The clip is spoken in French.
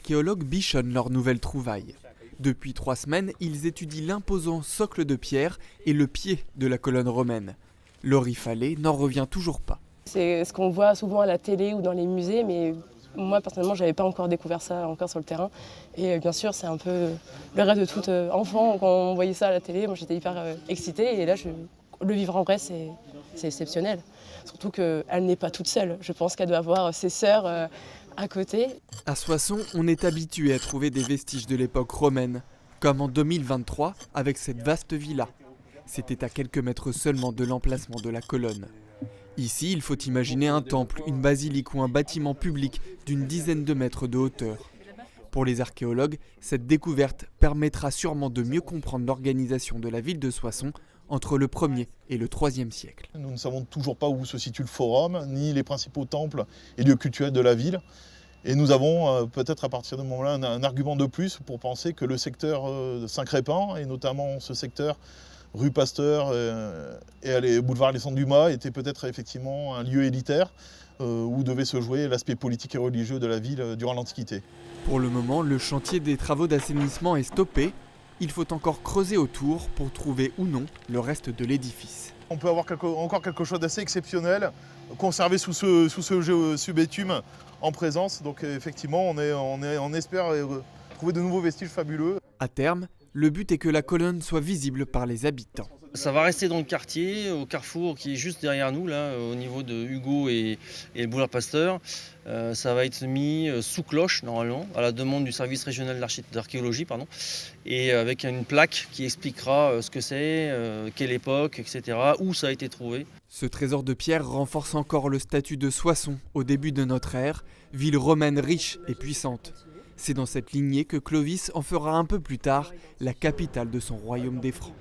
archéologues bichonnent leurs nouvelles trouvailles. Depuis 3 semaines, ils étudient l'imposant socle de pierre et le pied de la colonne romaine. Laurie Fallet n'en revient toujours pas. C'est ce qu'on voit souvent à la télé ou dans les musées, mais moi personnellement je n'avais pas encore découvert ça encore sur le terrain. Et bien sûr c'est un peu le rêve de tout enfant quand on voyait ça à la télé. Moi j'étais hyper excitée et là le vivre en vrai c'est exceptionnel. Surtout qu'elle n'est pas toute seule, je pense qu'elle doit avoir ses sœurs à côté. À Soissons, on est habitué à trouver des vestiges de l'époque romaine, comme en 2023 avec cette vaste villa. C'était à quelques mètres seulement de l'emplacement de la colonne. Ici, il faut imaginer un temple, une basilique ou un bâtiment public d'une dizaine de mètres de hauteur. Pour les archéologues, cette découverte permettra sûrement de mieux comprendre l'organisation de la ville de Soissons entre le 1er et le 3e siècle. Nous ne savons toujours pas où se situe le forum, ni les principaux temples et lieux cultuels de la ville. Et nous avons peut-être à partir de ce moment-là un argument de plus pour penser que le secteur de Saint-Crépin, et notamment ce secteur rue Pasteur et boulevard Alexandre-Dumas, était peut-être effectivement un lieu élitaire où devait se jouer l'aspect politique et religieux de la ville durant l'Antiquité. Pour le moment, le chantier des travaux d'assainissement est stoppé. Il faut encore creuser autour pour trouver ou non le reste de l'édifice. On peut avoir encore quelque chose d'assez exceptionnel conservé sous ce bitume en présence. Donc effectivement, on espère trouver de nouveaux vestiges fabuleux. À terme, le but est que la colonne soit visible par les habitants. Ça va rester dans le quartier, au carrefour qui est juste derrière nous, là, au niveau de Hugo et le boulevard Pasteur. Ça va être mis sous cloche, normalement, à la demande du service régional d'archéologie, et avec une plaque qui expliquera ce que c'est, quelle époque, etc., où ça a été trouvé. Ce trésor de pierre renforce encore le statut de Soissons au début de notre ère, ville romaine riche et puissante. C'est dans cette lignée que Clovis en fera un peu plus tard la capitale de son royaume des Francs.